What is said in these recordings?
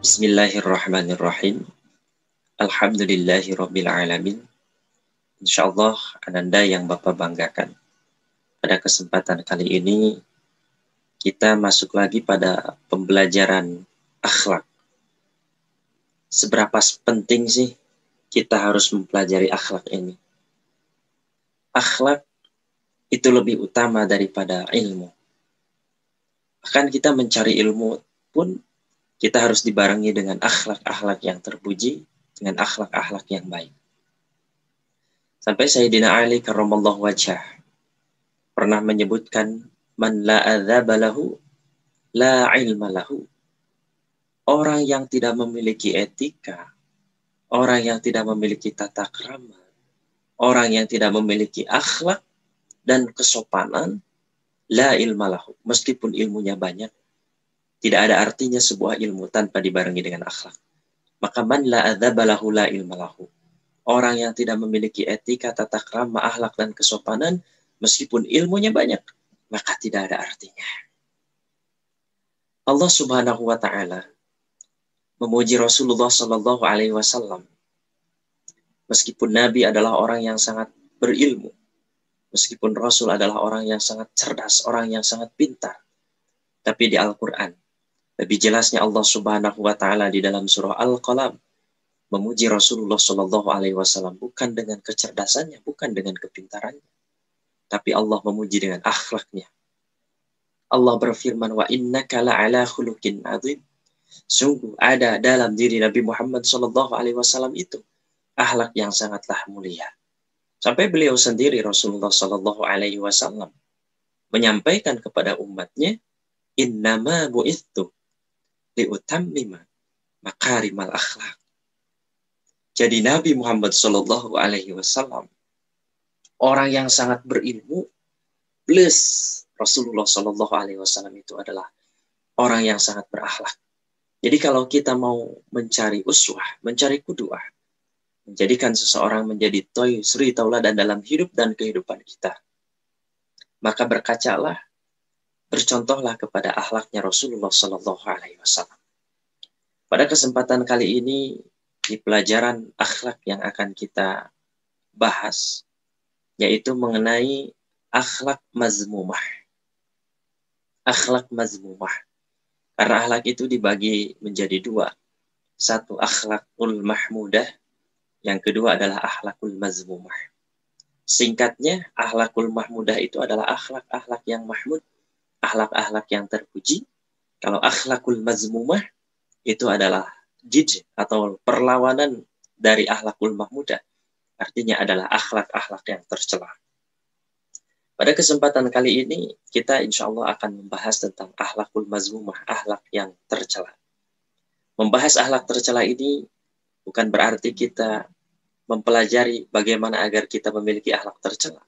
Bismillahirrahmanirrahim. Alhamdulillahirabbil alamin. Insyaallah Ananda yang Bapak banggakan. Pada kesempatan kali ini kita masuk lagi pada pembelajaran akhlak. Seberapa penting sih kita harus mempelajari akhlak ini? Akhlak itu lebih utama daripada ilmu. Bahkan kita mencari ilmu pun kita harus dibarengi dengan akhlak-akhlak yang terpuji, dengan akhlak-akhlak yang baik. Sampai Sayyidina Ali karramallahu wajhah pernah menyebutkan, man la adzaba lahu la ilma lahu. Orang yang tidak memiliki etika, orang yang tidak memiliki tata krama, orang yang tidak memiliki akhlak dan kesopanan, la ilma lahu. Meskipun ilmunya banyak, tidak ada artinya sebuah ilmu tanpa dibarengi dengan akhlak. Maka man la adzaba lahu la ilma lahu. Orang yang tidak memiliki etika, tata krama, akhlak dan kesopanan, meskipun ilmunya banyak, maka tidak ada artinya. Allah Subhanahu wa taala memuji Rasulullah sallallahu alaihi wasallam. Meskipun Nabi adalah orang yang sangat berilmu, meskipun Rasul adalah orang yang sangat cerdas, orang yang sangat pintar, tapi di Al-Qur'an lebih jelasnya Allah Subhanahu wa taala di dalam surah Al-Qalam memuji Rasulullah sallallahu alaihi wasallam bukan dengan kecerdasannya, bukan dengan kepintarannya, tapi Allah memuji dengan akhlaknya. Allah berfirman, wa innaka la'ala khuluqin adzim. Sungguh ada dalam diri Nabi Muhammad sallallahu alaihi wasallam itu akhlak yang sangatlah mulia. Sampai beliau sendiri Rasulullah sallallahu alaihi wasallam menyampaikan kepada umatnya, innama bu'ithu liutammima makarimal akhlak. Jadi Nabi Muhammad sallallahu alaihi wasallam orang yang sangat berilmu, plus Rasulullah sallallahu alaihi wasallam itu adalah orang yang sangat berakhlak. Jadi kalau kita mau mencari uswah, mencari qudwah, menjadikan seseorang menjadi suri tauladan dalam hidup dan kehidupan kita, maka berkacalah, bercontohlah kepada akhlaknya Rasulullah sallallahu alaihi wasallam. Pada kesempatan kali ini di pelajaran akhlak yang akan kita bahas, yaitu mengenai akhlak mazmumah. Akhlak mazmumah. Karena akhlak itu dibagi menjadi dua. Satu akhlakul mahmudah, yang kedua adalah akhlakul mazmumah. Singkatnya, akhlakul mahmudah itu adalah akhlak-akhlak yang mahmud, akhlak-akhlak yang terpuji. Kalau akhlakul mazmumah itu adalah jid atau perlawanan dari akhlakul mahmudah. Artinya adalah akhlak-akhlak yang tercela. Pada kesempatan kali ini kita insya Allah akan membahas tentang akhlakul mazmumah, akhlak yang tercela. Membahas akhlak tercela ini bukan berarti kita mempelajari bagaimana agar kita memiliki akhlak tercela.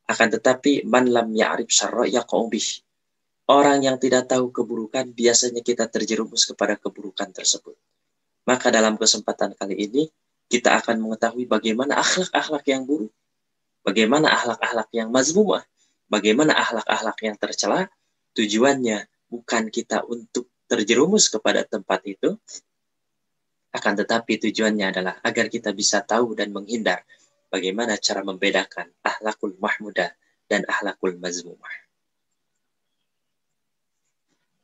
Akan tetapi man lam ya'rif syarra yaqa'u bih. Orang yang tidak tahu keburukan, biasanya kita terjerumus kepada keburukan tersebut. Maka dalam kesempatan kali ini, kita akan mengetahui bagaimana akhlak-akhlak yang buruk, bagaimana akhlak-akhlak yang mazmumah, bagaimana akhlak-akhlak yang tercela. Tujuannya bukan kita untuk terjerumus kepada tempat itu, akan tetapi tujuannya adalah agar kita bisa tahu dan menghindar bagaimana cara membedakan akhlakul mahmudah dan akhlakul mazmumah.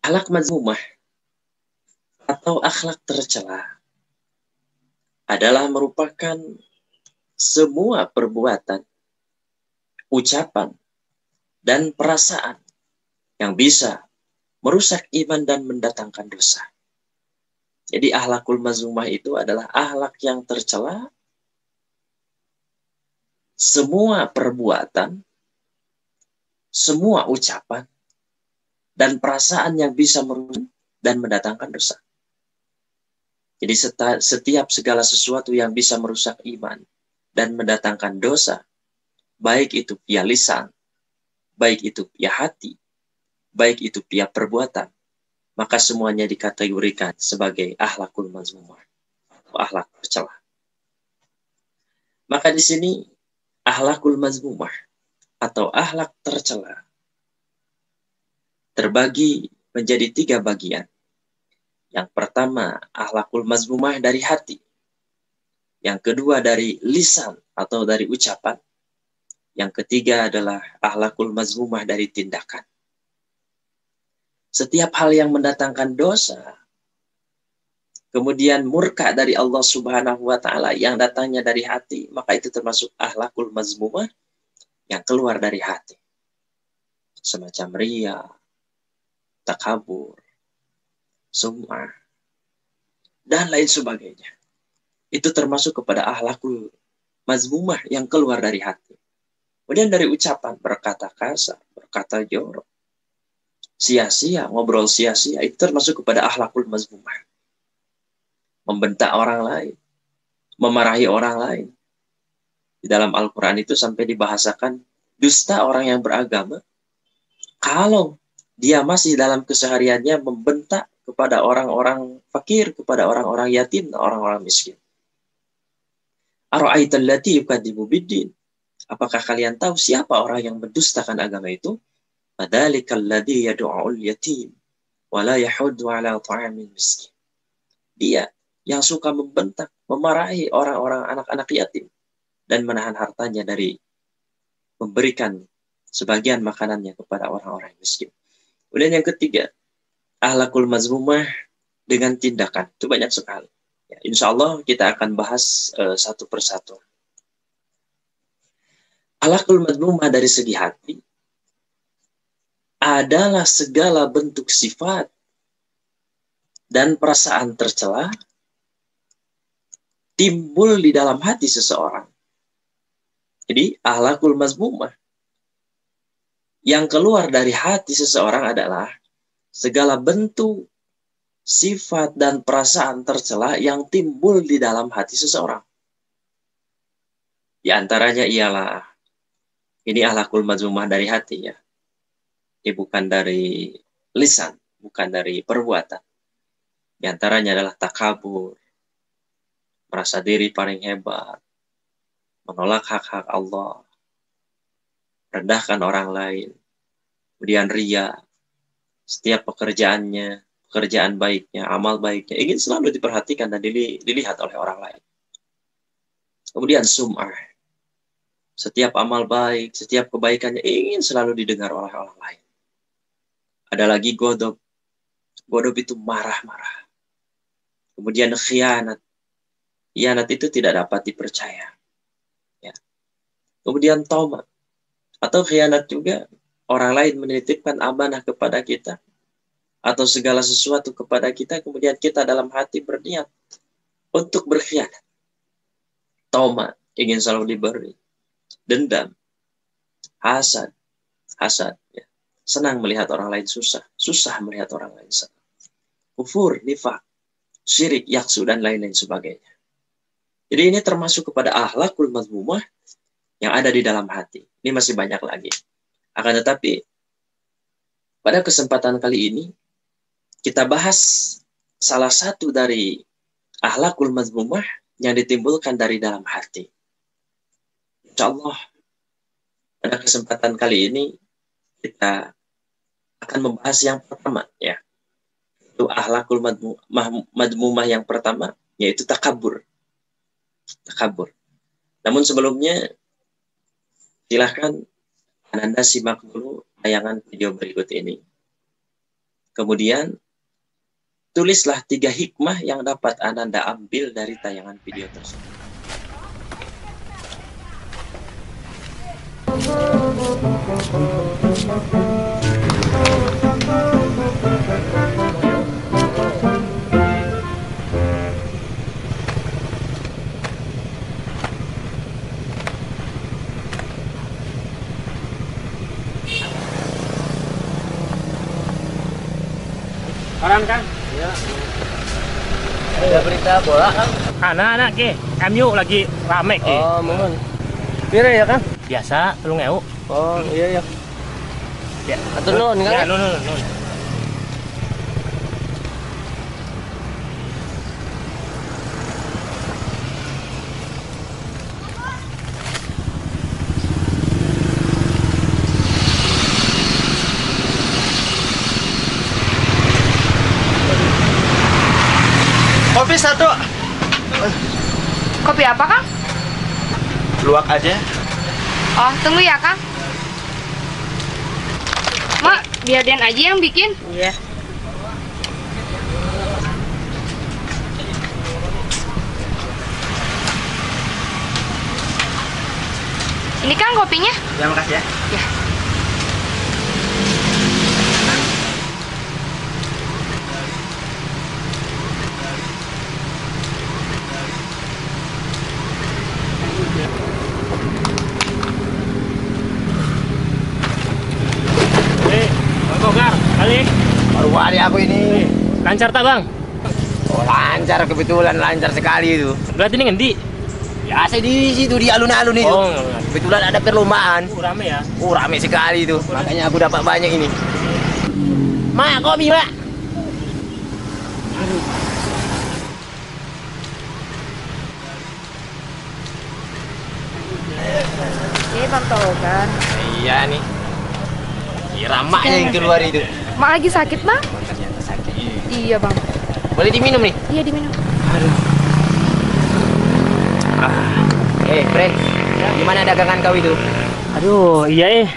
Akhlak mazmumah atau akhlak tercela adalah merupakan semua perbuatan, ucapan, dan perasaan yang bisa merusak iman dan mendatangkan dosa. Jadi akhlakul mazmumah itu adalah akhlak yang tercela, semua perbuatan, semua ucapan, dan perasaan yang bisa merusak dan mendatangkan dosa. Jadi setiap segala sesuatu yang bisa merusak iman dan mendatangkan dosa, baik itu via lisan, baik itu via hati, baik itu via perbuatan, maka semuanya dikategorikan sebagai akhlakul mazmumah, akhlak tercela. Maka di sini akhlakul mazmumah atau akhlak tercela terbagi menjadi 3 bagian. Yang pertama, akhlakul mazmumah dari hati. Yang kedua dari lisan atau dari ucapan. Yang ketiga adalah akhlakul mazmumah dari tindakan. Setiap hal yang mendatangkan dosa, kemudian murka dari Allah Subhanahu wa Ta'ala yang datangnya dari hati, maka itu termasuk akhlakul mazmumah yang keluar dari hati. Semacam riya, takabur, sum'ah, dan lain sebagainya. Itu termasuk kepada akhlakul mazmumah yang keluar dari hati. Kemudian dari ucapan, berkata kasar, berkata jorok, sia-sia, ngobrol sia-sia, itu termasuk kepada akhlakul mazmumah. Membentak orang lain, memarahi orang lain. Di dalam Al-Quran itu sampai dibahasakan dusta orang yang beragama kalau dia masih dalam kesehariannya membentak kepada orang-orang fakir, kepada orang-orang yatim, orang-orang miskin. Ara'aital lati yukadzibu biddin. Apakah kalian tahu siapa orang yang mendustakan agama itu? Fadzalikal ladzi yad'ul yatim wa la yahuddu 'ala ta'amil miskin. Dia yang suka membentak, memarahi orang-orang anak-anak yatim dan menahan hartanya dari memberikan sebagian makanannya kepada orang-orang miskin. Kemudian yang ketiga, akhlakul mazmumah dengan tindakan. Itu banyak sekali. Ya, insya Allah kita akan bahas satu persatu. Akhlakul mazmumah dari segi hati adalah segala bentuk sifat dan perasaan tercela timbul di dalam hati seseorang. Jadi akhlakul mazmumah yang keluar dari hati seseorang adalah segala bentuk sifat dan perasaan tercela yang timbul di dalam hati seseorang. Di antaranya ialah, ini akhlakul mazmumah dari hati ya. Ini bukan dari lisan, bukan dari perbuatan. Di antaranya adalah takabur, merasa diri paling hebat, menolak hak-hak Allah, rendahkan orang lain, kemudian riya, setiap pekerjaannya, pekerjaan baiknya, amal baiknya, ingin selalu diperhatikan dan dilihat oleh orang lain. Kemudian sum'ah, setiap amal baik, setiap kebaikannya ingin selalu didengar oleh orang lain. Ada lagi godob, godob itu marah-marah. Kemudian khianat, khianat itu tidak dapat dipercaya. Ya. Kemudian toma, atau khianat juga, orang lain menitipkan amanah kepada kita, atau segala sesuatu kepada kita, kemudian kita dalam hati berniat untuk berkhianat. Toma, ingin selalu diberi. Dendam, hasad, ya. Senang melihat orang lain susah, susah melihat orang lain senang. Kufur, nifak, syirik, yaksu, dan lain-lain sebagainya. Jadi ini termasuk kepada akhlakul mazmumah yang ada di dalam hati. Ini masih banyak lagi. Akan tetapi, pada kesempatan kali ini, kita bahas salah satu dari akhlakul mazmumah yang ditimbulkan dari dalam hati. Insya Allah, pada kesempatan kali ini, kita akan membahas yang pertama, ya. Itu akhlakul mazmumah yang pertama, yaitu takabur. Takabur. Namun sebelumnya, silahkan Anda simak dulu tayangan video berikut ini. Kemudian, tulislah 3 hikmah yang dapat Anda ambil dari tayangan video tersebut. Orang kan? Ya. Ada berita bola kan? Anak-anak ke, MU lagi rame ke. Oh, mohon. Pira ya kan? Biasa, lu ngeu. Oh, iya ya. Ya, Atur nuhun kan? Ya, nun. Kopi satu. Kopi apa, Kang? Luwak aja. Oh, tunggu ya, Kang. Mak, biar Den aja yang bikin. Iya. Ini Kang kopinya. Ya, makasih ya. Ya. Bang Kogar, balik. Baru balik aku ini. Lancar tak bang? Oh, lancar, kebetulan lancar sekali itu. Berarti ini ngendi? Biasa di situ di alun-alun itu. Oh, Kebetulan ada perlombaan. rame ya. Oh, rame sekali itu. Makanya aku dapat banyak ini. Mak, kopi, Mak. Ini Bang Togar. Iya nih. Kira maknya yang keluar itu. Mak lagi sakit, Bang? Ternyata sakit. Iya, Bang. Boleh diminum nih? Iya, diminum. Friend. Gimana dagangan kau itu? Aduh, iya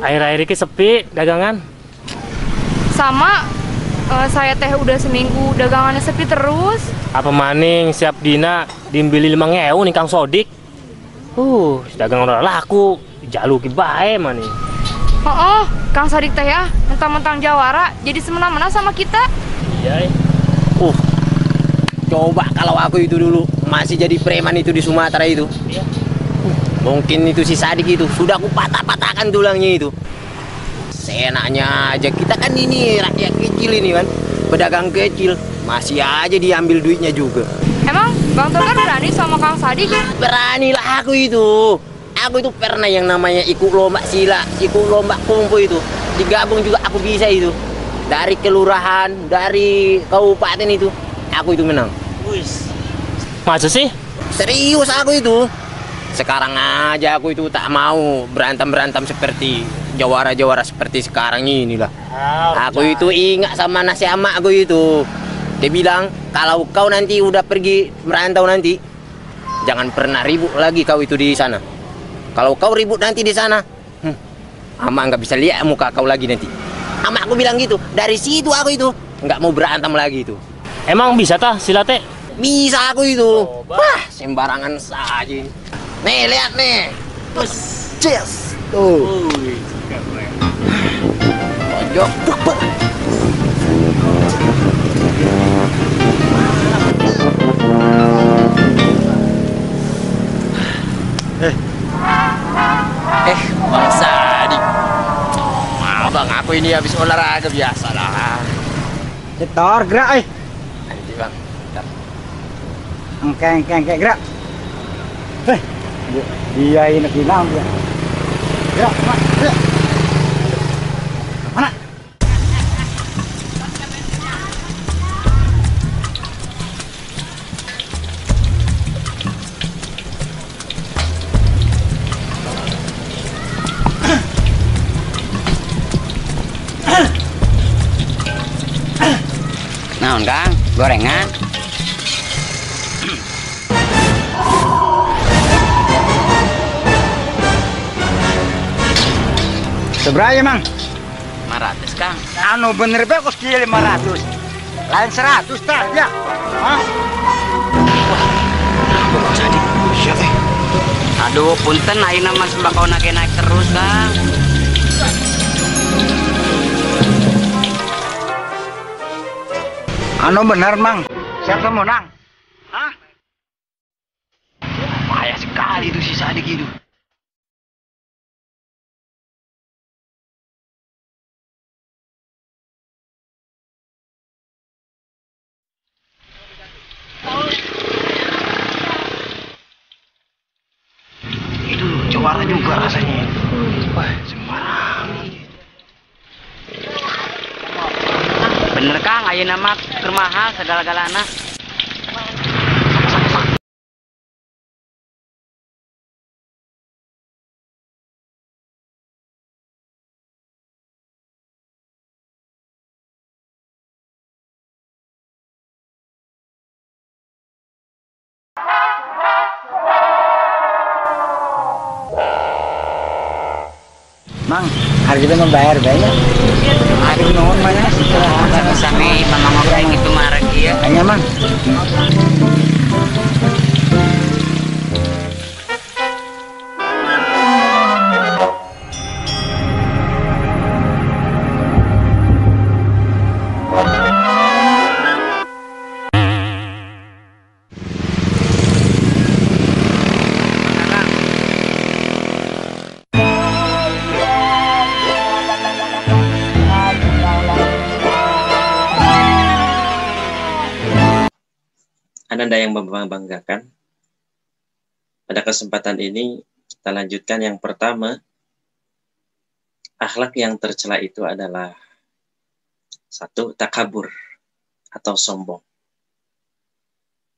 akhir-akhir ini sepi dagangan. Sama saya teh udah seminggu dagangannya sepi terus. Apa maning siap dina dimbeli 5.000 nih Kang Sodik. Dagangan udah laku, jaluki bae maning. Oh, Kang Sadik teh ya, mentang-mentang jawara jadi semena-mena sama kita. Iya. Coba kalau aku itu dulu masih jadi preman itu di Sumatera itu. Iya. Mungkin itu si Sadik itu sudah aku patah-patahkan tulangnya itu. Seenaknya aja kita kan ini rakyat kecil ini kan, pedagang kecil, masih aja diambil duitnya juga. Emang Bang Togar berani sama Kang Sadik? Beranilah aku itu. Aku itu pernah yang namanya ikut lomba silat, ikut lomba kungfu itu. Digabung juga aku bisa itu. Dari kelurahan, dari kabupaten itu, aku itu menang. Masa sih? Serius aku itu. Sekarang aja aku itu tak mau berantem-berantem seperti jawara-jawara seperti sekarang inilah. Aku itu ingat sama nasihat emak aku itu. Dia bilang, kalau kau nanti udah pergi merantau nanti, jangan pernah ribut lagi kau itu di sana. Kalau kau ribut nanti di sana, Ama nggak bisa lihat muka kau lagi nanti. Ama aku bilang gitu. Dari situ aku itu nggak mau berantem lagi itu. Emang bisa tah silatnya? Bisa aku itu. Wah, sembarangan saja. Nih, lihat nih. Cheers. Tuh. Pojok. Bang Sadik. Bang, aku ini habis olahraga biasa lah. Cetor gerak Nanti bang. engkeng gerak. Dia ini bilang dia. Gerak, gerak. Mana? Naon Kang? Gorengan? Seberapa mang? 500 Kang. Anu bener be kos kieu 500. Lain 100 tah ya. Hah? Jadi, siapa? Aduh, punten ayeuna mah sembako naik terus Kang. Anu bener mang. Siapa menang? Hah? Bahaya sekali itu si Sadik itu. Itu jawara juga rasanya. Wah, sembarang. Bener Kang, ayeuna mah keur mahal segala-galana. Mang, harus juga membayar bayar. Hari nuhun mana setelah Sami mamang kayak gitu marah dia. hanya mang. Ananda yang membanggakan, pada kesempatan ini kita lanjutkan yang pertama. Akhlak yang tercela itu adalah satu, takabur atau sombong.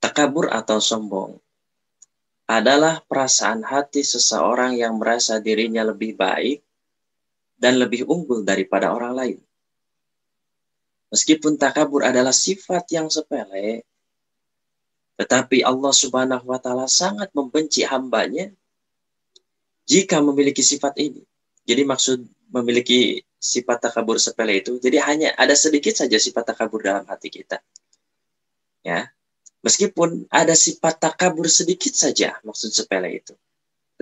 Takabur atau sombong adalah perasaan hati seseorang yang merasa dirinya lebih baik dan lebih unggul daripada orang lain. Meskipun takabur adalah sifat yang sepele, tetapi Allah Subhanahu wa Ta'ala sangat membenci hambanya jika memiliki sifat ini. Jadi maksud memiliki sifat takabur sepele itu, jadi hanya ada sedikit saja sifat takabur dalam hati kita. Ya, meskipun ada sifat takabur sedikit saja, maksud sepele itu.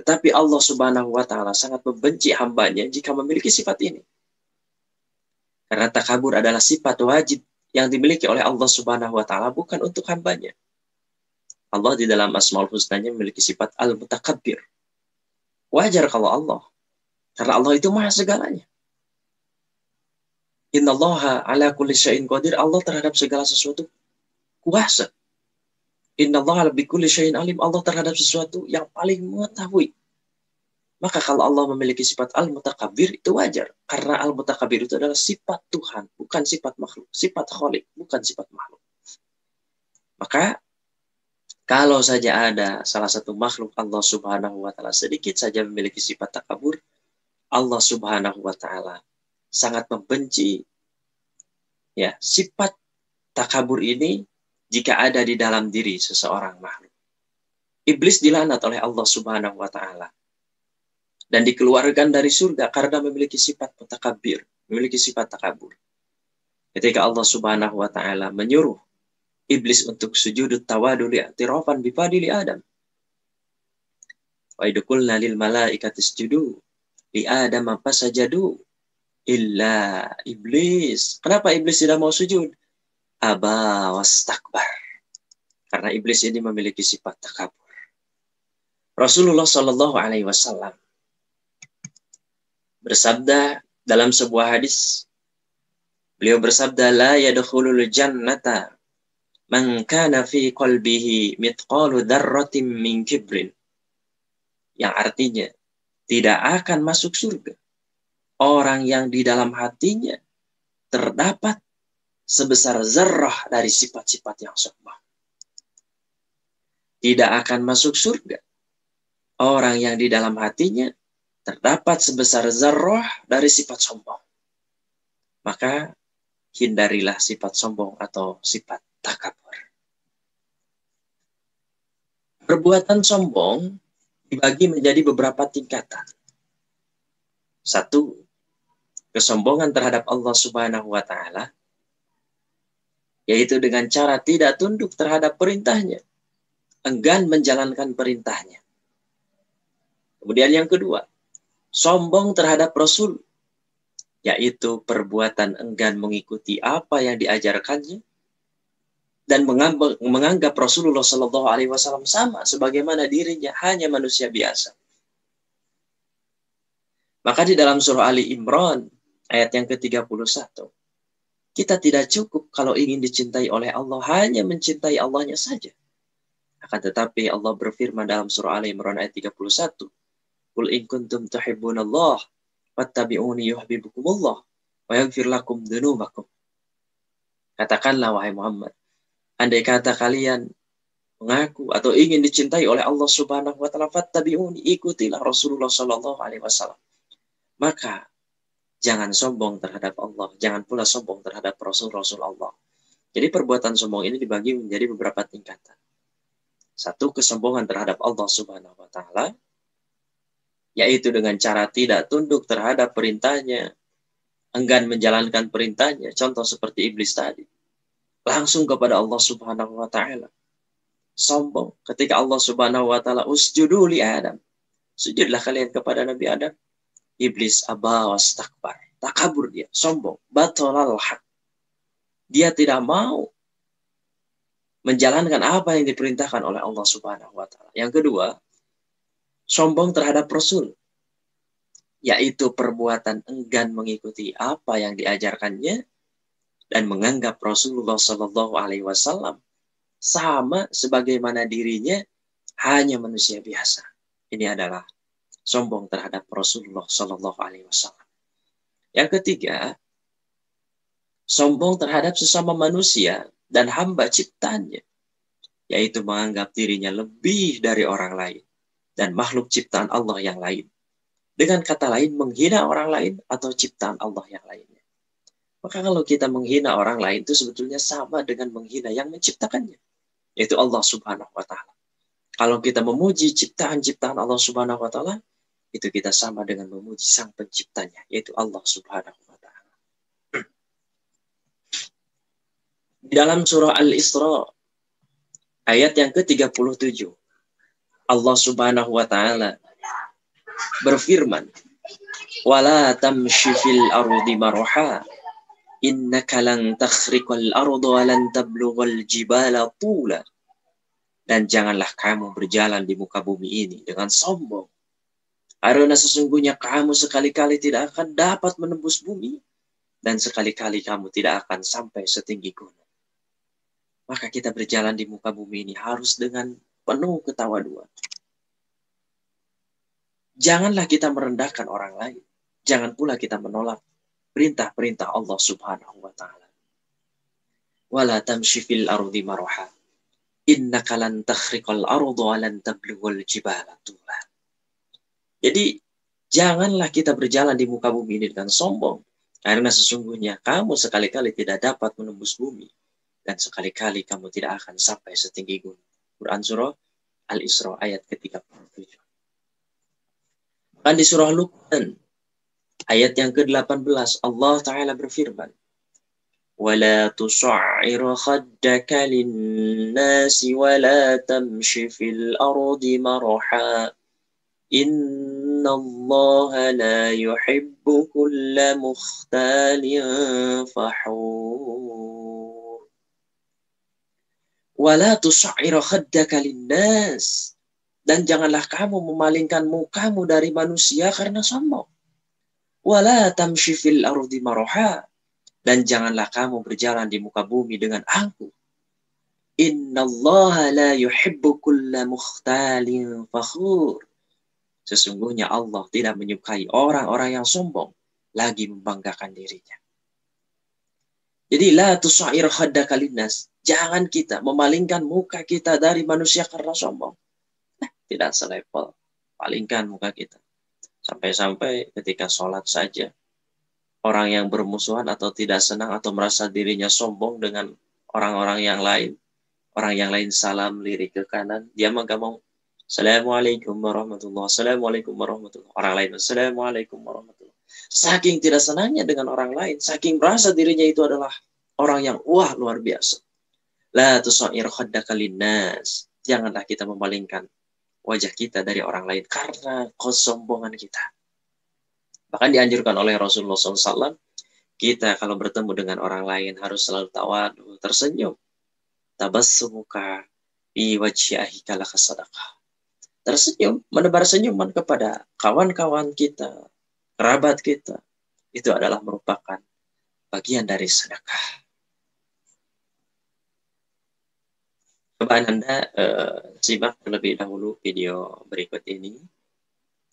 Tetapi Allah Subhanahu wa Ta'ala sangat membenci hambanya jika memiliki sifat ini. Karena takabur adalah sifat wajib yang dimiliki oleh Allah Subhanahu wa Ta'ala, bukan untuk hambanya. Allah di dalam Asmaul Husnanya memiliki sifat Al-Mutakabbir. Wajar kalau Allah. Karena Allah itu maha segalanya. Innallaha ala kulli syai'in qadir. Allah terhadap segala sesuatu kuasa. Innallaha bi kulli syai'in alim. Allah terhadap sesuatu yang paling mengetahui. Maka kalau Allah memiliki sifat Al-Mutakabbir, itu wajar. Karena Al-Mutakabbir itu adalah sifat Tuhan, bukan sifat makhluk. Sifat Khalik, bukan sifat makhluk. Maka kalau saja ada salah satu makhluk Allah Subhanahu wa Ta'ala sedikit saja memiliki sifat takabur, Allah Subhanahu wa Ta'ala sangat membenci ya sifat takabur ini jika ada di dalam diri seseorang makhluk. Iblis dilaknat oleh Allah Subhanahu wa Ta'ala dan dikeluarkan dari surga karena memiliki sifat mutakabbir, memiliki sifat takabur. Ketika Allah Subhanahu wa Ta'ala menyuruh Iblis untuk sujud tawadu li'atirafan bifadili Adam. Wa idqulna lil malaikati isjudu li Adam fasajadu illa Iblis. Kenapa Iblis tidak mau sujud? Aba wastakbar. Karena Iblis ini memiliki sifat takabur. Rasulullah Shallallahu Alaihi Wasallam bersabda dalam sebuah hadis, beliau bersabda, la yadkhulul jannata man kana fi qalbihi mithqalu dzarratin min kibrin. Yang artinya tidak akan masuk surga orang yang di dalam hatinya terdapat sebesar zarrah dari sifat-sifat yang sombong. Tidak akan masuk surga orang yang di dalam hatinya terdapat sebesar zarrah dari sifat sombong. Maka hindarilah sifat sombong atau sifat takabur. Perbuatan sombong dibagi menjadi beberapa tingkatan. Satu, kesombongan terhadap Allah Subhanahu wa Ta'ala, yaitu dengan cara tidak tunduk terhadap perintahnya, enggan menjalankan perintahnya. Kemudian yang kedua, sombong terhadap Rasul, yaitu perbuatan enggan mengikuti apa yang diajarkannya dan menganggap Rasulullah Shallallahu Alaihi Wasallam sama sebagaimana dirinya hanya manusia biasa. Maka di dalam surah Ali Imran ayat yang ke-31, kita tidak cukup kalau ingin dicintai oleh Allah hanya mencintai Allahnya saja. Akan tetapi Allah berfirman dalam surah Ali Imran ayat 31, Qul in kuntum tuhibbunallah fattabi'uni yuhibbukumullah wa yaghfir lakum dzunubakum. Katakanlah wahai Muhammad, andai kata kalian mengaku atau ingin dicintai oleh Allah Subhanahu wa Ta'ala, fattabi'uni, ikutilah Rasulullah Shallallahu Alaihi Wasallam. Maka jangan sombong terhadap Allah, jangan pula sombong terhadap Rasul-Rasul Allah. Jadi perbuatan sombong ini dibagi menjadi beberapa tingkatan. Satu, kesombongan terhadap Allah Subhanahu wa Ta'ala. yaitu dengan cara tidak tunduk terhadap perintahnya, enggan menjalankan perintahnya, contoh seperti iblis tadi, langsung kepada Allah Subhanahu wa taala. Sombong ketika Allah Subhanahu wa taala usjudu li Adam. Sujudlah kalian kepada Nabi Adam. Iblis aba wastakbar. Takabur dia, sombong, batalal haq. Dia tidak mau menjalankan apa yang diperintahkan oleh Allah Subhanahu wa taala. Yang kedua, sombong terhadap Rasul, yaitu perbuatan enggan mengikuti apa yang diajarkannya dan menganggap Rasulullah Shallallahu Alaihi Wasallam sama sebagaimana dirinya hanya manusia biasa. Ini adalah sombong terhadap Rasulullah Shallallahu Alaihi Wasallam. Yang ketiga, sombong terhadap sesama manusia dan hamba ciptaannya, yaitu menganggap dirinya lebih dari orang lain dan makhluk ciptaan Allah yang lain. Dengan kata lain, menghina orang lain atau ciptaan Allah yang lainnya. Maka kalau kita menghina orang lain itu sebetulnya sama dengan menghina yang menciptakannya, yaitu Allah Subhanahu wa taala. Kalau kita memuji ciptaan-ciptaan Allah Subhanahu wa taala, itu kita sama dengan memuji sang penciptanya, yaitu Allah Subhanahu wa taala. Di dalam surah Al-Isra ayat yang ke-37, Allah Subhanahu wa taala berfirman, "Wala tamshi fil ardi marha, innaka lan takhriqal arda wa lan tablughal jibala tula." Dan janganlah kamu berjalan di muka bumi ini dengan sombong, karena sesungguhnya kamu sekali-kali tidak akan dapat menembus bumi, dan sekali-kali kamu tidak akan sampai setinggi gunung. Maka kita berjalan di muka bumi ini harus dengan penuh ketawaduan. Janganlah kita merendahkan orang lain. Jangan pula kita menolak perintah-perintah Allah Subhanahu wa taala. Wala tamshi fil ardi marha, innaka lan takhriqal arda wa lan tablughal jibala tula. Jadi janganlah kita berjalan di muka bumi ini dengan sombong, karena sesungguhnya kamu sekali-kali tidak dapat menembus bumi, dan sekali-kali kamu tidak akan sampai setinggi gunung. Quran surah Al-Isra ayat ke-37. Dan di surah Luqman ayat yang ke-18 Allah Ta'ala berfirman, وَلَا تُصَعِّرْ خَدَّكَ لِلنَّاسِ وَلَا تَمْشِ فِي الْأَرْضِ مَرَحًا إِنَّ اللَّهَ لَا يُحِبُّ كُلَّ مُخْتَالٍ فَخُورٍ. وَلَا تُصَعِّرْ خَدَّكَ لِلنَّاسِ, dan janganlah kamu memalingkan mukamu dari manusia karena sombong. Wala tamshi fil ardi marha, dan janganlah kamu berjalan di muka bumi dengan angkuh. Innallaha la yuhibbu kulla mukhtalin fakhur. Sesungguhnya Allah tidak menyukai orang-orang yang sombong lagi membanggakan dirinya. Jadi la tusair khaddaka linnas, jangan kita memalingkan muka kita dari manusia karena sombong. Tidak selevel, palingkan muka kita. Sampai-sampai ketika sholat saja, orang yang bermusuhan atau tidak senang atau merasa dirinya sombong dengan orang-orang yang lain, orang yang lain salam lirik ke kanan, dia mah gak mau. Assalamualaikum warahmatullahi wabarakatuh. Assalamualaikum warahmatullahi wabarakatuh. Orang lain, Assalamualaikum warahmatullahi wabarakatuh. Saking tidak senangnya dengan orang lain, saking merasa dirinya itu adalah orang yang wah luar biasa. La tusair khaddaka linnas, janganlah kita memalingkan wajah kita dari orang lain karena kesombongan kita. Bahkan dianjurkan oleh Rasulullah SAW, kita kalau bertemu dengan orang lain harus selalu tawadu, tersenyum. Tabassumuka fi wajhika laka sadaqah. Tersenyum, menebar senyuman kepada kawan-kawan kita, kerabat kita, itu adalah merupakan bagian dari sedekah. Coba Anda simak terlebih dahulu video berikut ini.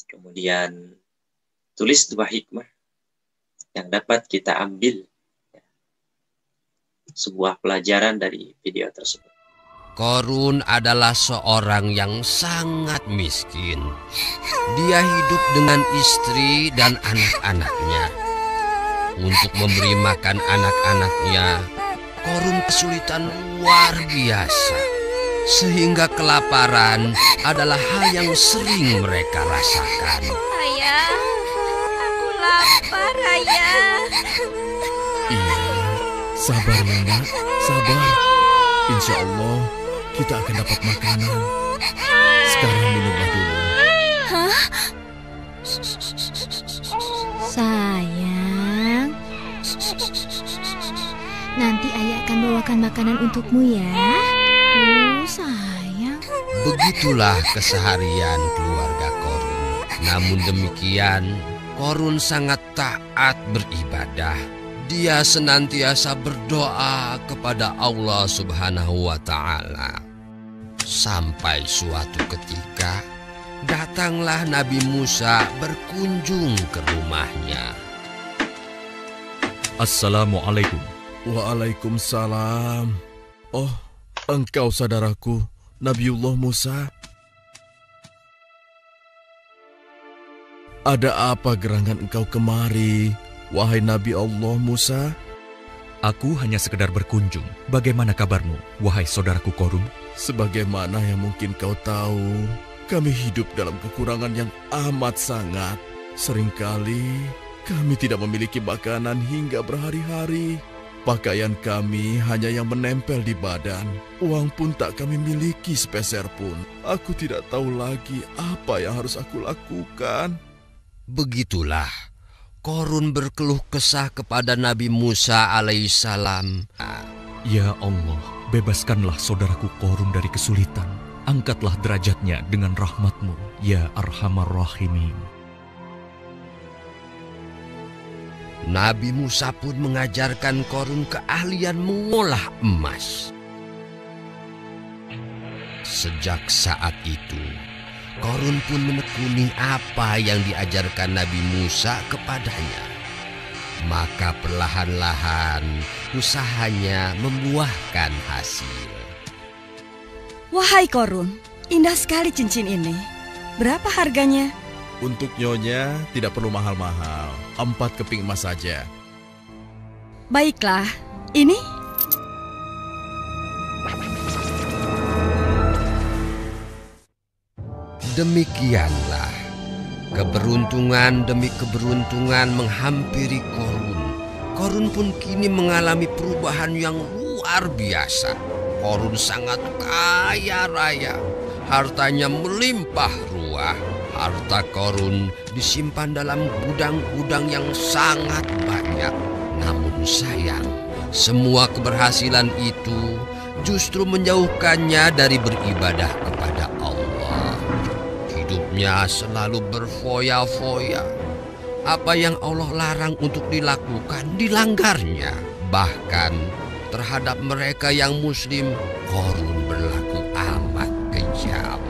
Kemudian tulis 2 hikmah yang dapat kita ambil, sebuah pelajaran dari video tersebut. Korun adalah seorang yang sangat miskin. Dia hidup dengan istri dan anak-anaknya. Untuk memberi makan anak-anaknya, Korun kesulitan luar biasa. sehingga kelaparan adalah hal yang sering mereka rasakan. Ayah, aku lapar, Ayah. Iya, sabar ya nak, sabar. Insya Allah kita akan dapat makanan. Sekarang minumlah dulu. Hah? Sayang, nanti ayah akan bawakan makanan untukmu ya. Oh sayang. Begitulah keseharian keluarga Korun. Namun demikian, Korun sangat taat beribadah. Dia senantiasa berdoa kepada Allah Subhanahu wa Ta'ala. Sampai suatu ketika, datanglah Nabi Musa berkunjung ke rumahnya. Assalamualaikum. Waalaikumsalam. Oh, engkau saudaraku, Nabiullah Musa. Ada apa gerangan engkau kemari, wahai Nabi Allah Musa? Aku hanya sekedar berkunjung. Bagaimana kabarmu, wahai saudaraku Korun? Sebagaimana yang mungkin kau tahu, kami hidup dalam kekurangan yang amat sangat. Seringkali kami tidak memiliki makanan hingga berhari-hari. Pakaian kami hanya yang menempel di badan. Uang pun tak kami miliki sepeser pun. Aku tidak tahu lagi apa yang harus aku lakukan. Begitulah Korun berkeluh kesah kepada Nabi Musa alaihissalam. Ya Allah, bebaskanlah saudaraku Korun dari kesulitan. Angkatlah derajatnya dengan rahmat-Mu, ya Arhamar Rahimin. Nabi Musa pun mengajarkan Korun keahlian mengolah emas. Sejak saat itu, Korun pun menekuni apa yang diajarkan Nabi Musa kepadanya. Maka perlahan-lahan usahanya membuahkan hasil. Wahai Korun, indah sekali cincin ini. Berapa harganya? Untuk nyonya tidak perlu mahal-mahal. 4 keping emas saja. Baiklah, ini? Demikianlah keberuntungan demi keberuntungan menghampiri Korun. Korun pun kini mengalami perubahan yang luar biasa. Korun sangat kaya raya, hartanya melimpah ruah. Harta Korun disimpan dalam gudang-gudang yang sangat banyak. Namun sayang, semua keberhasilan itu justru menjauhkannya dari beribadah kepada Allah. Hidupnya selalu berfoya-foya. Apa yang Allah larang untuk dilakukan, dilanggarnya. Bahkan terhadap mereka yang muslim, Korun berlaku amat kejam.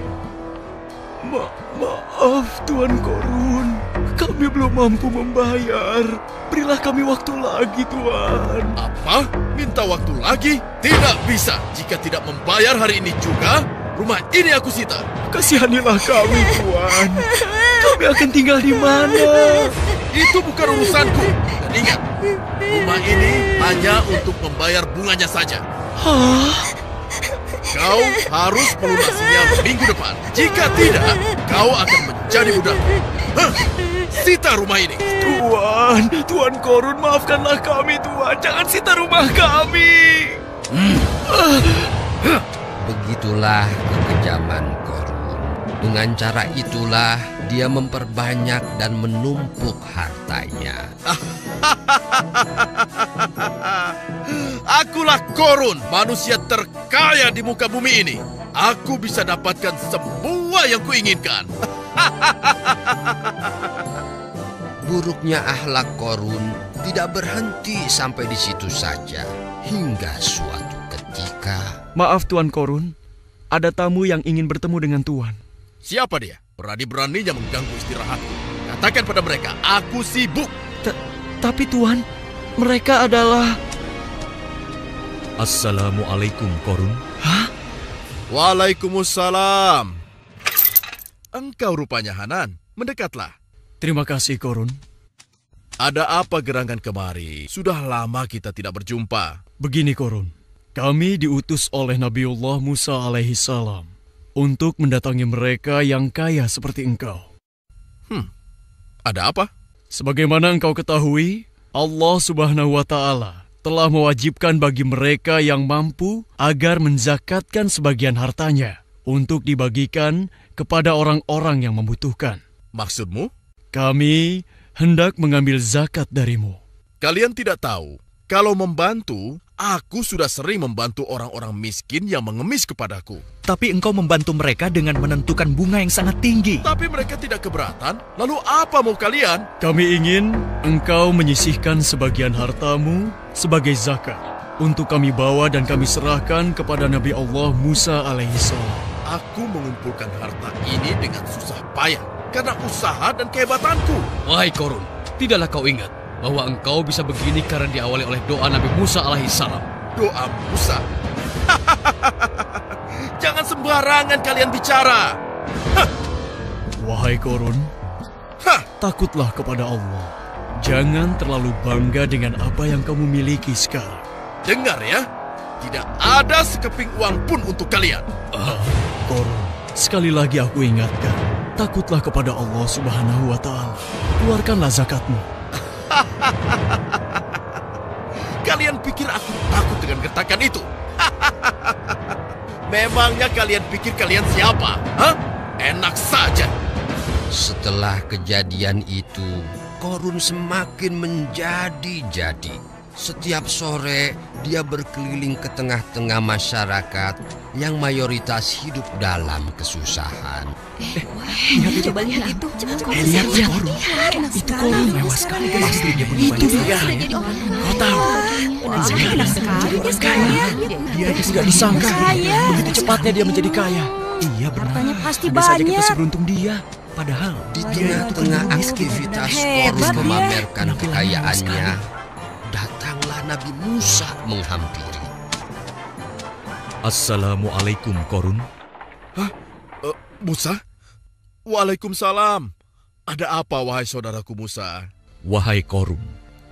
Maaf Tuan Korun, kami belum mampu membayar. Berilah kami waktu lagi Tuan. Apa? Minta waktu lagi? Tidak bisa. Jika tidak membayar hari ini juga, rumah ini aku sita. Kasihanilah kami Tuan. Kami akan tinggal di mana? Itu bukan urusanku. Dan ingat, rumah ini hanya untuk membayar bunganya saja. Hah? Kau harus melunasinya minggu depan. Jika tidak, kau akan menjadi budak. Sita rumah ini. Tuan Korun, maafkanlah kami Tuan. Jangan sita rumah kami. Begitulah kekejaman Korun. Dengan cara itulah dia memperbanyak dan menumpuk hartanya. Akulah Korun, manusia terkaya di muka bumi ini. Aku bisa dapatkan semua yang kuinginkan. Buruknya akhlak Korun tidak berhenti sampai di situ saja. Hingga suatu ketika... Maaf Tuan Korun, ada tamu yang ingin bertemu dengan Tuan. Siapa dia? Berani-beraninya mengganggu istirahatku. Katakan pada mereka, aku sibuk. Tapi Tuan, mereka adalah... Assalamualaikum Korun. Hah? Waalaikumsalam. Engkau rupanya Hanan, mendekatlah. Terima kasih Korun. Ada apa gerangan kemari? Sudah lama kita tidak berjumpa. Begini Korun, Kami diutus oleh Nabiullah Musa alaihi salam untuk mendatangi mereka yang kaya seperti engkau. Ada apa? Sebagaimana engkau ketahui, Allah Subhanahu wa Ta'ala telah mewajibkan bagi mereka yang mampu agar menzakatkan sebagian hartanya untuk dibagikan kepada orang-orang yang membutuhkan. Maksudmu? Kami hendak mengambil zakat darimu. Kalian tidak tahu, kalau membantu, aku sudah sering membantu orang-orang miskin yang mengemis kepadaku. Tapi engkau membantu mereka dengan menentukan bunga yang sangat tinggi. Tapi mereka tidak keberatan, lalu apa mau kalian? Kami ingin engkau menyisihkan sebagian hartamu sebagai zakat untuk kami bawa dan kami serahkan kepada Nabi Allah Musa alaihissalam. Aku mengumpulkan harta ini dengan susah payah karena usaha dan kehebatanku. Wahai Korun, tidaklah kau ingat bahwa engkau bisa begini karena diawali oleh doa Nabi Musa alaihissalam. Doa Musa? Jangan sembarangan kalian bicara. Wahai Korun, takutlah kepada Allah. Jangan terlalu bangga dengan apa yang kamu miliki sekarang. Dengar ya, tidak ada sekeping uang pun untuk kalian. Korun, sekali lagi aku ingatkan, takutlah kepada Allah Subhanahu wa Ta'ala. Keluarkanlah zakatmu. Kalian pikir aku takut dengan gertakan itu? Memangnya kalian pikir kalian siapa? Hah? Enak saja. Setelah kejadian itu, Korun semakin menjadi-jadi. Setiap sore, dia berkeliling ke tengah-tengah masyarakat yang mayoritas hidup dalam kesusahan. Coba lihat itu. Lihat Korun. Itu Korun mewah sekali. Pasti dia punya banyak sekali. Kau tahu? Enak sekali dia sekarang. Dia tidak disangka begitu cepatnya dia menjadi kaya. Iya benar. Hartanya pasti Andai saja kita banyak. seberuntung dia. Padahal Di tengah-tengah aktivitas Korun memamerkan kekayaannya, datanglah Nabi Musa menghampiri. Assalamualaikum, Korun. Hah? Musa? Waalaikumsalam. Ada apa, wahai saudaraku Musa? Wahai Korun,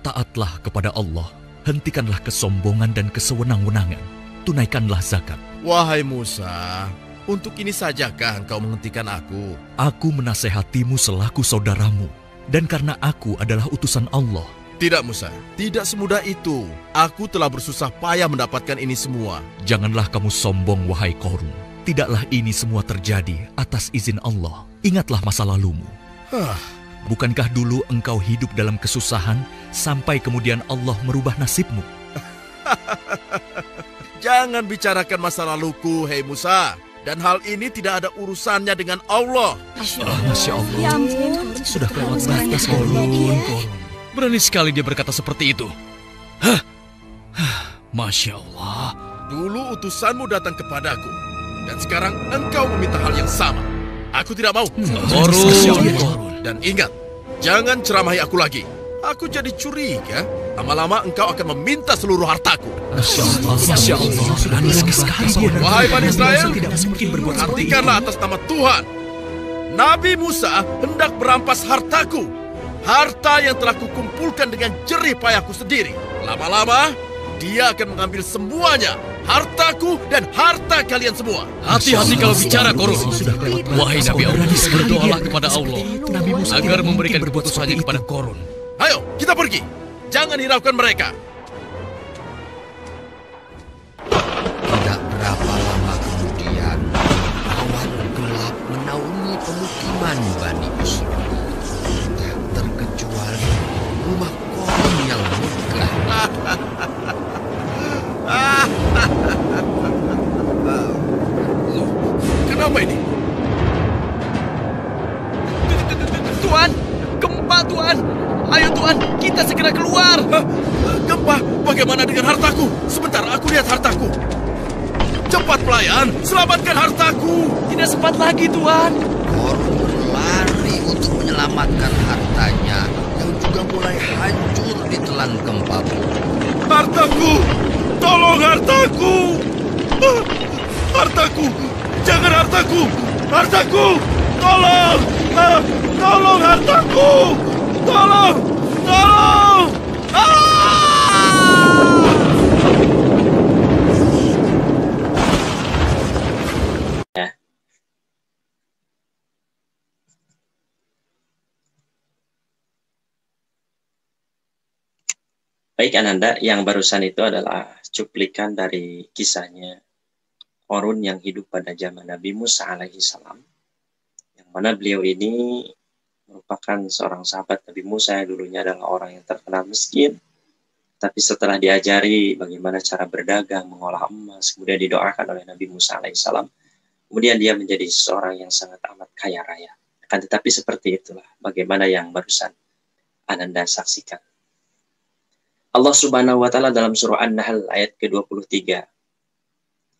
taatlah kepada Allah. Hentikanlah kesombongan dan kesewenang-wenangan. Tunaikanlah zakat. Wahai Musa, untuk ini sajakah engkau menghentikan aku? Aku menasehatimu selaku saudaramu. Dan karena aku adalah utusan Allah. Tidak Musa, tidak semudah itu. Aku telah bersusah payah mendapatkan ini semua. Janganlah kamu sombong, wahai Korun. Tidaklah ini semua terjadi atas izin Allah. Ingatlah masa lalumu. Bukankah dulu engkau hidup dalam kesusahan sampai kemudian Allah merubah nasibmu? Jangan bicarakan masa laluku, hei Musa. Dan hal ini tidak ada urusannya dengan Allah. Masya Allah. Sudah kelewat batas, Korun. Berani sekali dia berkata seperti itu. Masya Allah. Dulu utusanmu datang kepadaku. Dan sekarang engkau meminta hal yang sama. Aku tidak mau. Korun. Dan ingat, jangan ceramahi aku lagi. Aku jadi curiga. Lama-lama engkau akan meminta seluruh hartaku. Masya Allah. Wahai Bani Israel, hentikanlah atas nama Tuhan. Nabi Musa hendak merampas hartaku. Harta yang telah kukumpulkan dengan jerih payahku sendiri. Lama-lama, dia akan mengambil semuanya. Hartaku dan harta kalian semua. Hati-hati kalau bicara, Korun. Wahai Nabi Allah, berdoalah kepada Allah agar memberikan keputusannya kepada Korun. Ayo, kita pergi. Jangan hiraukan mereka. Tidak berapa lama kemudian, awan gelap menaungi pemukiman Bani Israil. Tak terkecuali rumah Korun yang megah. Loh, kenapa ini? Tuan, gempa Tuan. Ayo Tuan, kita segera keluar. Gempa, bagaimana dengan hartaku? Sebentar, aku lihat hartaku. Cepat pelayan, selamatkan hartaku. Tidak sempat lagi Tuan. Korun berlari untuk menyelamatkan hartanya yang juga mulai hancur ditelan gempa bumi. Hartaku, tolong hartaku. Hartaku, jangan hartaku. Hartaku, tolong. Tolong hartaku. Tolong! Tolong! Baik Ananda, yang barusan itu adalah cuplikan dari kisahnya Qarun yang hidup pada zaman Nabi Musa alaihi salam. Yang mana beliau ini merupakan seorang sahabat Nabi Musa yang dulunya adalah orang yang terkenal miskin. Tapi setelah diajari bagaimana cara berdagang, mengolah emas, kemudian didoakan oleh Nabi Musa alaihissalam, kemudian dia menjadi seorang yang sangat amat kaya raya. Akan tetapi seperti itulah bagaimana yang barusan Ananda saksikan. Allah Subhanahu wa taala dalam surah An-Nahl ayat ke-23.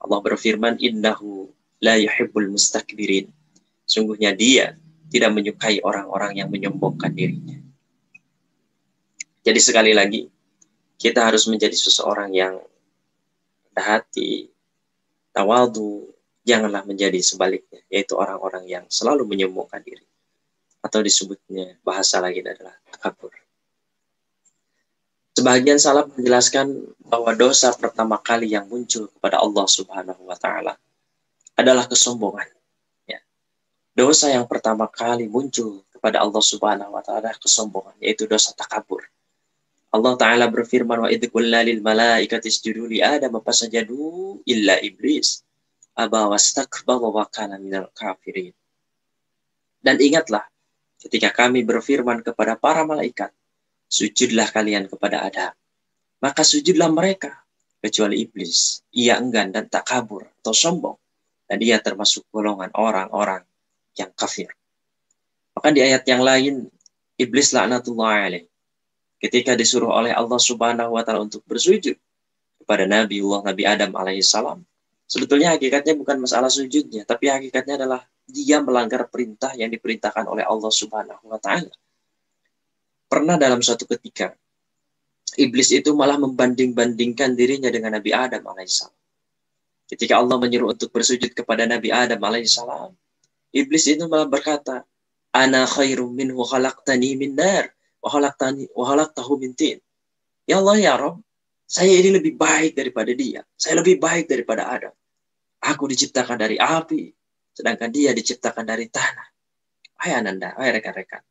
Allah berfirman, "Innahu la yuhibbul mustakbirin." Sungguhnya dia tidak menyukai orang-orang yang menyombongkan dirinya. Jadi sekali lagi, kita harus menjadi seseorang yang rendah hati, tawadhu, janganlah menjadi sebaliknya, yaitu orang-orang yang selalu menyombongkan diri. Atau disebutnya bahasa lain adalah takabur. Sebagian salaf menjelaskan bahwa dosa pertama kali yang muncul kepada Allah Subhanahu wa taala adalah kesombongan. Ya. Dosa yang pertama kali muncul kepada Allah Subhanahu wa taala adalah kesombongan, yaitu dosa takabur. Allah Ta'ala berfirman, wa idh qulna lil malaikati isjudu li Adam fasajadu illa iblis aba wastakbara wa kana minal kafirin. Dan ingatlah ketika kami berfirman kepada para malaikat, sujudlah kalian kepada Adam. Maka sujudlah mereka, kecuali iblis. Ia enggan dan tak kabur atau sombong. Dan ia termasuk golongan orang-orang yang kafir. Maka di ayat yang lain, iblis laknatullah alaih, ketika disuruh oleh Allah Subhanahu wa taala untuk bersujud kepada Nabi Adam alaihissalam, sebetulnya hakikatnya bukan masalah sujudnya, tapi hakikatnya adalah dia melanggar perintah yang diperintahkan oleh Allah Subhanahu wa taala. Pernah dalam suatu ketika, iblis itu malah membanding-bandingkan dirinya dengan Nabi Adam alaihissalam. Ketika Allah menyuruh untuk bersujud kepada Nabi Adam alaihissalam, iblis itu malah berkata, "Ana khairum minhu khalaqtani min nar wa khalaqtahu min tin." Ya Allah ya Rabb, saya ini lebih baik daripada dia. Saya lebih baik daripada Adam. Aku diciptakan dari api, sedangkan dia diciptakan dari tanah. Hai Ananda, hai rekan-rekan.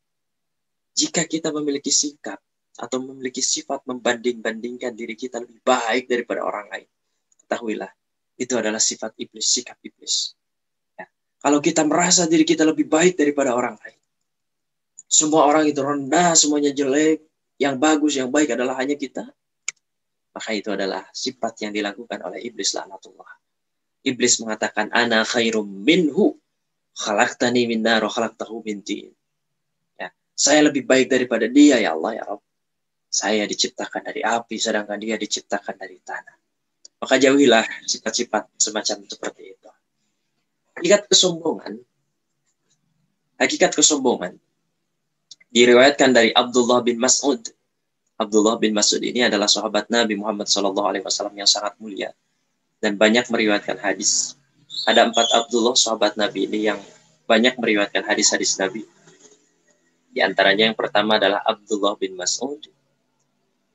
Jika kita memiliki sikap atau memiliki sifat membanding-bandingkan diri kita lebih baik daripada orang lain, ketahuilah, itu adalah sifat iblis, sikap iblis. Ya. Kalau kita merasa diri kita lebih baik daripada orang lain, semua orang itu rendah, semuanya jelek, yang bagus, yang baik adalah hanya kita, maka itu adalah sifat yang dilakukan oleh iblis laknatullah. Iblis mengatakan, "Ana khairum minhu, khalaqtani min nar wa khalaqtahu min tin." Saya lebih baik daripada dia, ya Allah, ya Rabb. Saya diciptakan dari api, sedangkan dia diciptakan dari tanah. Maka jauhilah sifat-sifat semacam seperti itu. Hakikat kesombongan diriwayatkan dari Abdullah bin Mas'ud. Abdullah bin Mas'ud ini adalah sahabat Nabi Muhammad SAW yang sangat mulia dan banyak meriwayatkan hadis. Ada 4 Abdullah sahabat Nabi ini yang banyak meriwayatkan hadis-hadis Nabi. Di antaranya yang pertama adalah Abdullah bin Mas'ud.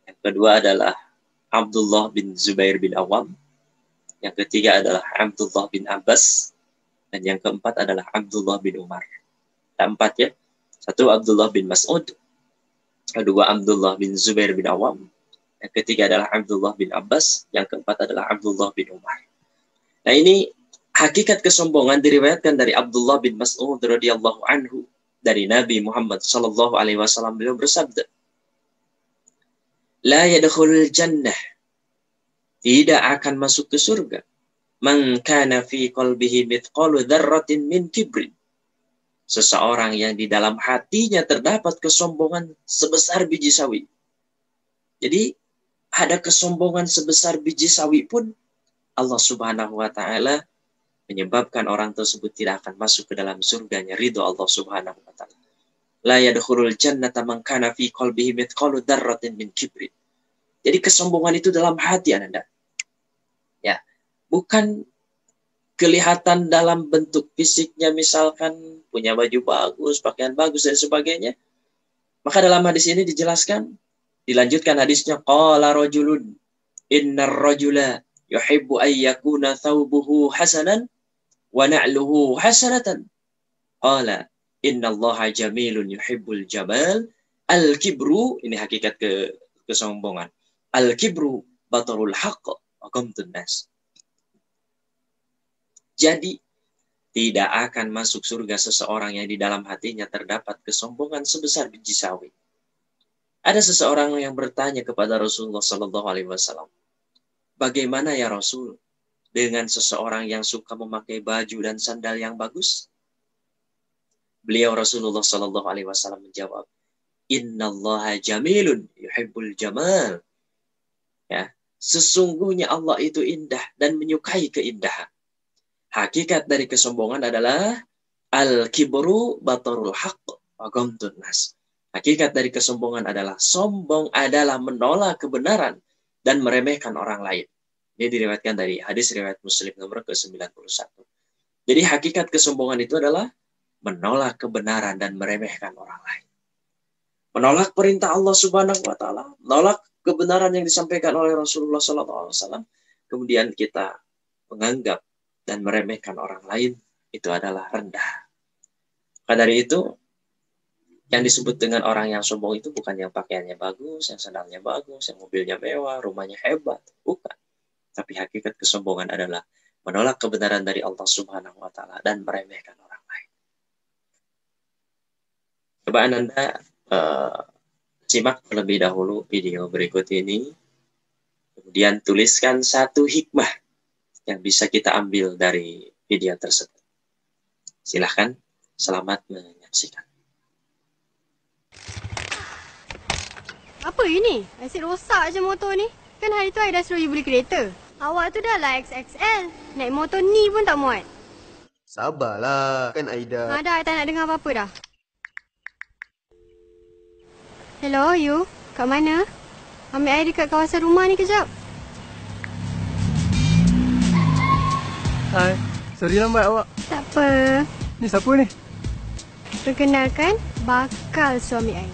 Yang kedua adalah Abdullah bin Zubair bin Awam. Yang ketiga adalah Abdullah bin Abbas. Dan yang keempat adalah Abdullah bin Umar. Ada 4 ya. 1 Abdullah bin Mas'ud. Kedua Abdullah bin Zubair bin Awam. Yang ketiga adalah Abdullah bin Abbas. Yang keempat adalah Abdullah bin Umar. Nah ini hakikat kesombongan diriwayatkan dari Abdullah bin Mas'ud radhiyallahu anhu. Dari Nabi Muhammad sallallahu alaihi wasallam, beliau bersabda, "La yadkhulul jannah." Tidak akan masuk ke surga. "Man kana fi qalbihi mithqalu dzarratin min kibrin." Seseorang yang di dalam hatinya terdapat kesombongan sebesar biji sawi. Jadi ada kesombongan sebesar biji sawi pun Allah Subhanahu wa taala menyebabkan orang tersebut tidak akan masuk ke dalam surganya ridho Allah Subhanahu wa taala. La yadkhulul jannata man kana fi qalbihi mithqalu dzarratin min kibrin. Jadi kesombongan itu dalam hati Anda. Ya, bukan kelihatan dalam bentuk fisiknya, misalkan punya baju bagus, pakaian bagus dan sebagainya. Maka dalam hadis ini dijelaskan, dilanjutkan hadisnya, qala rajulun innar rajula yuhibbu an yakuna thawbuhu hasanan wa na'luhu hasanatan. Qala innallaha jamilun yuhibbul jamal. Al-kibru, ini hakikat kesombongan. Al-kibru batarul haqq wa ghamtun nas. Jadi, tidak akan masuk surga seseorang yang di dalam hatinya terdapat kesombongan sebesar biji sawi. Ada seseorang yang bertanya kepada Rasulullah SAW, bagaimana ya Rasul dengan seseorang yang suka memakai baju dan sandal yang bagus? Beliau Rasulullah SAW menjawab, Innallaha jamilun yuhibbul jamal. Ya, sesungguhnya Allah itu indah dan menyukai keindahan. Hakikat dari kesombongan adalah al-kibru batarul haqq wa ghamtun nas. Hakikat dari kesombongan adalah sombong adalah menolak kebenaran dan meremehkan orang lain. Ini diriwayatkan dari hadis riwayat Muslim nomor ke-91. Jadi hakikat kesombongan itu adalah menolak kebenaran dan meremehkan orang lain. Menolak perintah Allah Subhanahu wa taala, menolak kebenaran yang disampaikan oleh Rasulullah SAW, kemudian kita menganggap dan meremehkan orang lain, itu adalah rendah. Maka dari itu, yang disebut dengan orang yang sombong itu bukan yang pakaiannya bagus, yang sandalnya bagus, yang mobilnya mewah, rumahnya hebat, bukan. Tapi hakikat kesombongan adalah menolak kebenaran dari Allah Subhanahu wa taala dan meremehkan orang lain. Coba Anda simak terlebih dahulu video berikut ini, kemudian tuliskan satu hikmah yang bisa kita ambil dari video tersebut. Silahkan, selamat menyaksikan. Apa ini? Asyik rosak je motor ni. Kan hari tu I dah suruh you beli kereta. Awak tu dah lah XXL. Naik motor ni pun tak muat. Sabarlah, kan Aida. Dah, I tak nak dengar apa-apa dah. Hello, you? Kat mana? Ambil air dekat kawasan rumah ni kejap. Hai, sorry lambat awak. Tak apa. Ni siapa ni? Perkenalkan, bakal suami I.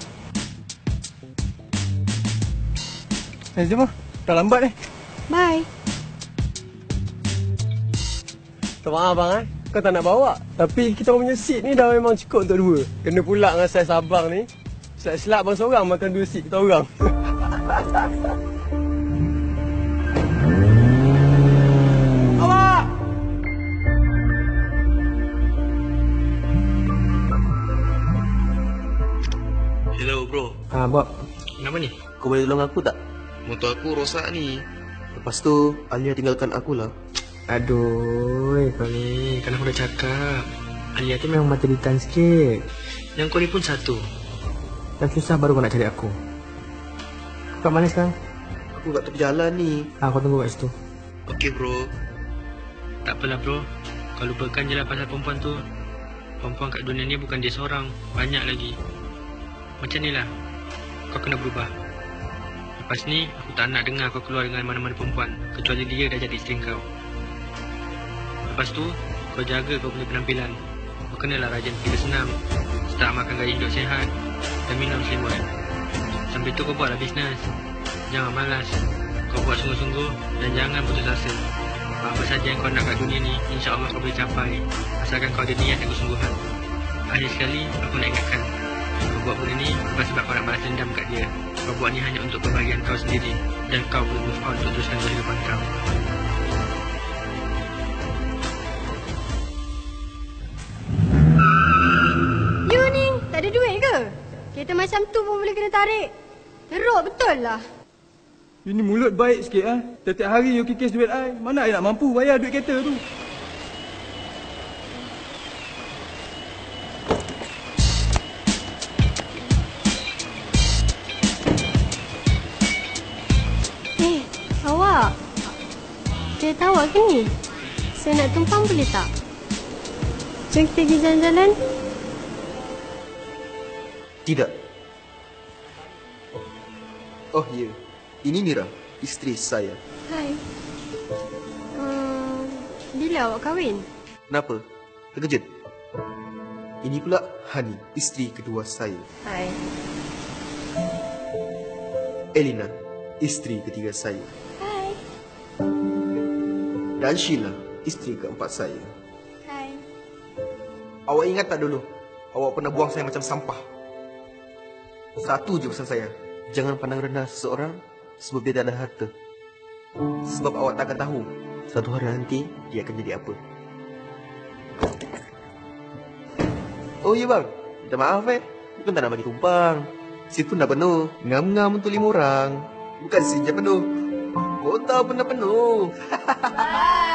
Jom lah, dah lambat ni. Bye. Tak maaf bang kau tak nak bawa. Tapi kita punya seat ni dah memang cukup untuk dua. Kena pula dengan saiz abang ni. Silap-silap bang seorang makan dua seat kita orang. Awak! Hello bro. Bob. Kenapa ni? Kau boleh tolong aku tak? Motor aku rosak ni. Lepas tu, Alia tinggalkan akulah. Aduh, kau ni. Kan aku dah cakap. Alia tu memang mata ditan sikit. Yang kau ni pun satu. Dan susah baru kau nak cari aku. Kau kat mana sekarang? Aku kat tepi jalan ni. Aku tunggu kat situ. Okey bro. Tak apalah bro. Kau lupakan je lah pasal perempuan tu. Perempuan kat dunia ni bukan dia seorang. Banyak lagi. Macam ni lah. Kau kena berubah. Lepas ni, aku tak nak dengar kau keluar dengan mana-mana perempuan. Kecuali dia dah jadi isteri kau. Lepas tu, kau jaga kau punya penampilan. Kau kenalah rajin pergi bersenam. Start makan gaya hidup sihat. Dan minum selimut. Sambil tu kau buatlah bisnes. Jangan malas. Kau buat sungguh-sungguh dan jangan putus asa. Apa saja yang kau nak kat dunia ni, insya-Allah kau boleh capai. Asalkan kau ada niat dan kesungguhan. Akhir sekali, aku nak ingatkan. Kau buat benda ni bukan sebab kau nak balas dendam kat dia. Kau buat ni hanya untuk kebahagiaan kau sendiri. Dan kau boleh move on untuk teruskan kehidupan kau. You ni, tak ada duit ke? Kereta macam tu pun boleh kena tarik. Teruk betul lah. You ni mulut baik sikit ah. Setiap hari you kikis duit I. Mana I nak mampu bayar duit kereta tu? Awak. Kereta awak ke ni? Saya nak tumpang boleh tak? Jom kita pergi jalan-jalan. Tidak. Oh ya. Ini Mira, isteri saya. Hai. Bila awak kahwin? Kenapa? Terkejut? Ini pula Hani, isteri kedua saya. Hai. Elina, isteri ketiga saya. Hai. Dan Sheila, isteri keempat saya. Hai. Awak ingat tak dulu? Awak pernah buang saya macam sampah. Satu je pesan saya. Jangan pandang rendah seseorang sebab dia tak ada harta. Sebab awak tak akan tahu satu hari nanti dia akan jadi apa. Oh iya bang, minta maaf bukan tak nak bagi tumpang. Situ dah penuh, ngam-ngam untuk 5 orang. Bukan sini je penuh, kota pun dah penuh. Bye.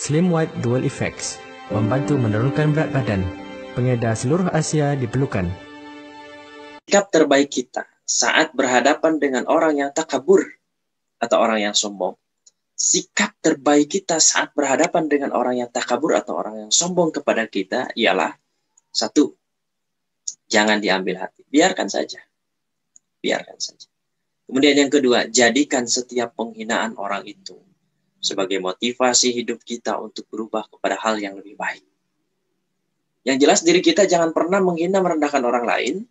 Slim White Dual Effects membantu menurunkan berat badan. Pengedar seluruh Asia diperlukan. Sikap terbaik kita saat berhadapan dengan orang yang takabur atau orang yang sombong. Sikap terbaik kita saat berhadapan dengan orang yang takabur atau orang yang sombong kepada kita ialah 1. Jangan diambil hati. Biarkan saja. Biarkan saja. Kemudian yang kedua, jadikan setiap penghinaan orang itu sebagai motivasi hidup kita untuk berubah kepada hal yang lebih baik. Yang jelas diri kita jangan pernah menghina merendahkan orang lain.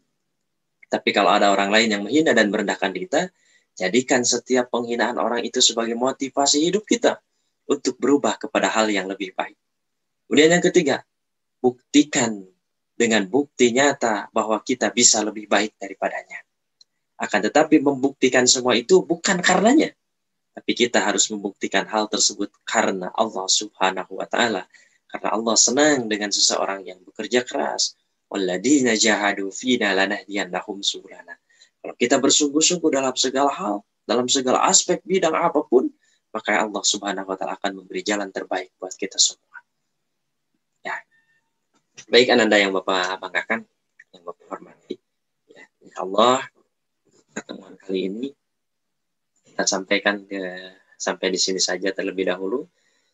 Tapi kalau ada orang lain yang menghina dan merendahkan kita, jadikan setiap penghinaan orang itu sebagai motivasi hidup kita untuk berubah kepada hal yang lebih baik. Kemudian yang ketiga, buktikan dengan bukti nyata bahwa kita bisa lebih baik daripadanya. Akan tetapi membuktikan semua itu bukan karenanya. Tapi kita harus membuktikan hal tersebut karena Allah Subhanahu wa Ta'ala. Karena Allah senang dengan seseorang yang bekerja keras. Walladzina jahadu fina lanahdiyannahum subulana. Kalau kita bersungguh-sungguh dalam segala hal, dalam segala aspek bidang apapun, maka Allah Subhanahu wa Ta'ala akan memberi jalan terbaik buat kita semua. Ya. Baik Ananda yang Bapak banggakan, yang Bapak hormati. Ya, insyaallah pertemuan kali ini kita sampaikan sampai di sini saja terlebih dahulu.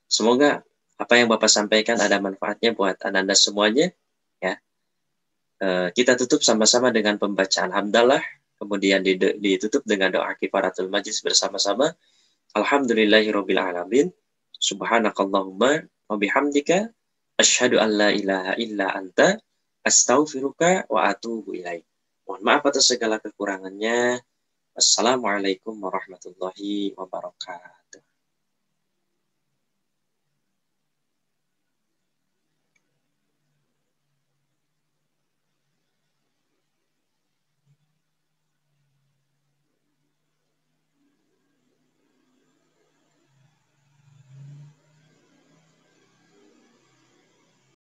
Semoga apa yang Bapak sampaikan ada manfaatnya buat Ananda semuanya. Ya. Kita tutup sama-sama dengan pembacaan hamdalah, kemudian ditutup dengan doa kifaratul majlis bersama-sama. Alhamdulillahirabbil alamin. Subhanakallahumma wa bihamdika asyhadu an la ilaha illa anta astaghfiruka wa atubu ilaik. Mohon maaf atas segala kekurangannya. Assalamualaikum warahmatullahi wabarakatuh.